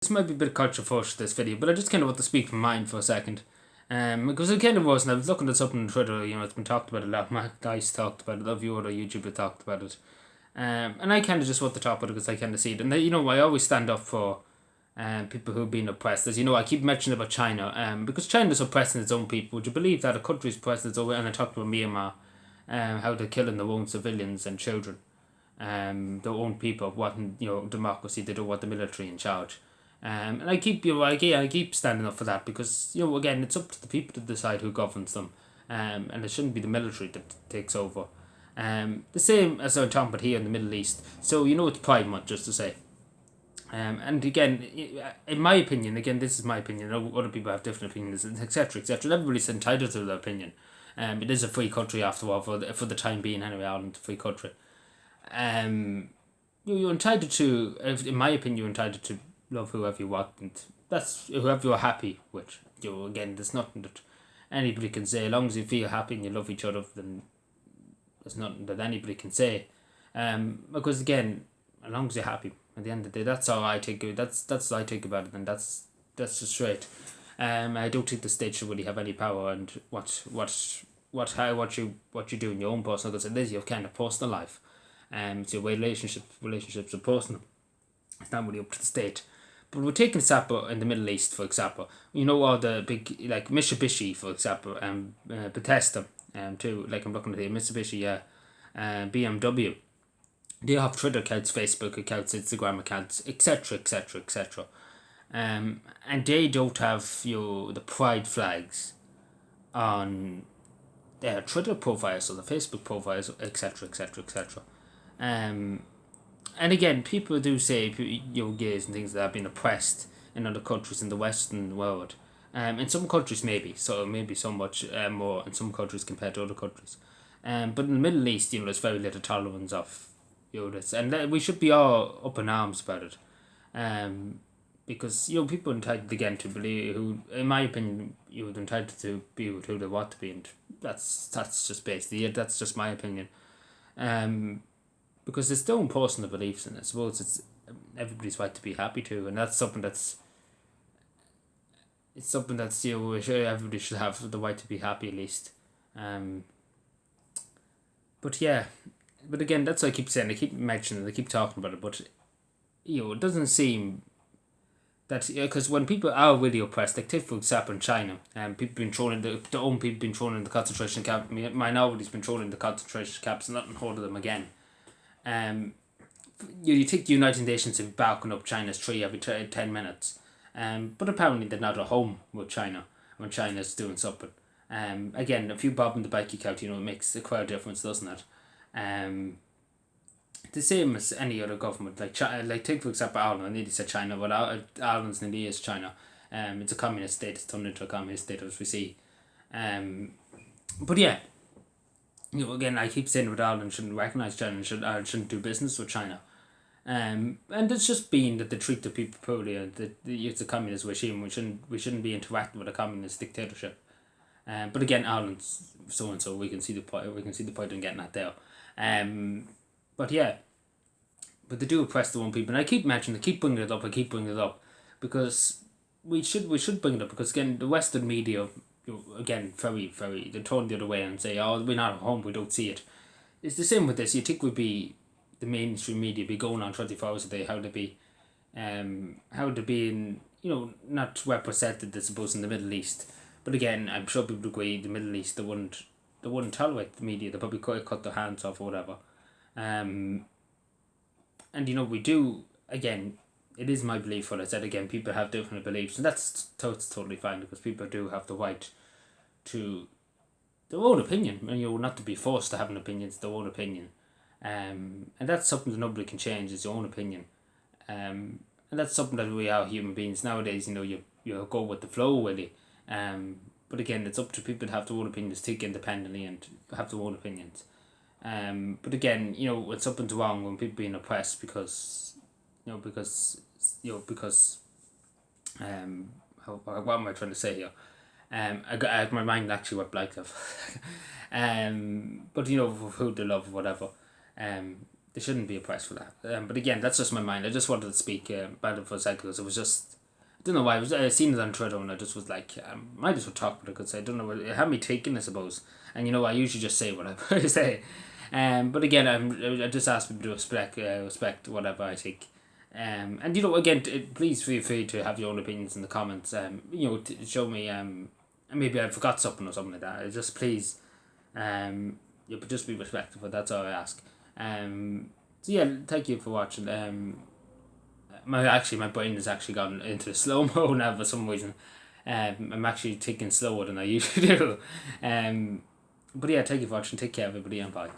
This might be a bit controversial, this video, but I just kind of want to speak from mind for a second. Because it kind of was, and I was looking this up on Twitter, it's been talked about a lot. Matt Dice talked about it, a lot of you other YouTubers talked about it. And I kind of just want to talk about it because I kind of see it. And, I always stand up for people who've been oppressed. As you know, I keep mentioning about China, because China's oppressing its own people. Would you believe that a country's oppressing its own, and I talked about Myanmar, how they're killing their own civilians and children, their own people wanting, democracy, they don't want the military in charge. And I keep, I keep standing up for that because, again, it's up to the people to decide who governs them, and it shouldn't be the military that takes over. The same as I'm talking about here in the Middle East. So, it's Pride Month, just to say. And again, in my opinion, again, this is my opinion, other people have different opinions, etc., etc. Everybody's entitled to their opinion. It is a free country after all, for the time being anyway, Ireland, a free country. You're entitled to, in my opinion, you're entitled to love whoever you want, and that's whoever you're happy with. Again, there's nothing that anybody can say. As long as you feel happy and you love each other, then there's nothing that anybody can say. Because again, as long as you're happy, at the end of the day, that's all I think. That's what I think about it, and that's just straight. I don't think the state should really have any power, and what you do in your own personal, because it is your kind of personal life. It's your relationships are personal. It's not really up to the state. But we're taking example in the Middle East, for example. All the big, like Mitsubishi, for example, Bethesda, too. Like I'm looking at here, Mitsubishi, BMW. They have Twitter accounts, Facebook accounts, Instagram accounts, etc., etc., etc. And they don't have the pride flags on their Twitter profiles or the Facebook profiles, etc., etc., etc. And again, people do say, gays and things that have been oppressed in other countries in the Western world. In some countries, maybe so much more in some countries compared to other countries. But in the Middle East, there's very little tolerance of this, and we should be all up in arms about it. Because people are entitled again to believe who, in my opinion, you're entitled to be who they want to be, and that's just basically it. That's just my opinion. Because it's their own personal beliefs, and I suppose it's everybody's right to be happy too, and that's something that's everybody should have the right to be happy at least. But yeah, but again, that's what I keep saying. I keep mentioning, I keep talking about it, but it doesn't seem that, because when people are really oppressed, like take for example in China, people been thrown in their own people been thrown in the concentration camp. Minorities been thrown in the concentration camps, and nothing hold of them again. You think the United Nations are backing up China's tree every 10 minutes, but apparently they're not at home with China when China's doing something. Again, if you bob in the bike account, it makes a quite a difference, doesn't it? The same as any other government, like take for example Ireland. I nearly said China, but Ireland's nearly is China. It's a communist state. It's turned into a communist state, as we see. But yeah, again, I keep saying that Ireland shouldn't recognise China and Ireland shouldn't do business with China. And it's just been that they treat the people poorly, and that it's a communist regime. We shouldn't be interacting with a communist dictatorship. But again, Ireland's so and so. We can see the point. We can see the point in getting that there. But yeah, but they do oppress the one people, and I keep mentioning, I keep bringing it up, because we should bring it up, because again, the Western media, again, very very, they turn the other way and say, oh, we're not at home, we don't see it. It's the same with this. You think would be the mainstream media be going on 24 hours a day, how to be in, not represented, I suppose, in the Middle East. But again, I'm sure people agree, the Middle East, they wouldn't tolerate the media. They probably cut their hands off or whatever. And we do, again, it is my belief, what I said again, people have different beliefs, and that's totally fine, because people do have the right to their own opinion, and not to be forced to have an opinion. It's their own opinion. And that's something that nobody can change, is your own opinion. And that's something that we are human beings nowadays, you go with the flow really. But again, it's up to people to have their own opinions, think independently and have their own opinions. But again, when something's wrong, when people being oppressed because what am I trying to say here? My mind actually went blank of. But who they love, whatever. they shouldn't be oppressed for that. But again, that's just my mind. I just wanted to speak about it for a second because it was just. I don't know why. I seen it on Twitter and I just was like, might as well talk about it because I don't know. It had me thinking, I suppose. And I usually just say whatever I say. But again, I just ask people to respect whatever I think. And again, please feel free to have your own opinions in the comments. To show me. Maybe I forgot something or something like that. Just please, but just be respectful. That's all I ask. So yeah, thank you for watching. My brain has actually gone into slow mo now for some reason. I'm actually thinking slower than I usually do. But yeah, thank you for watching. Take care, everybody, and bye.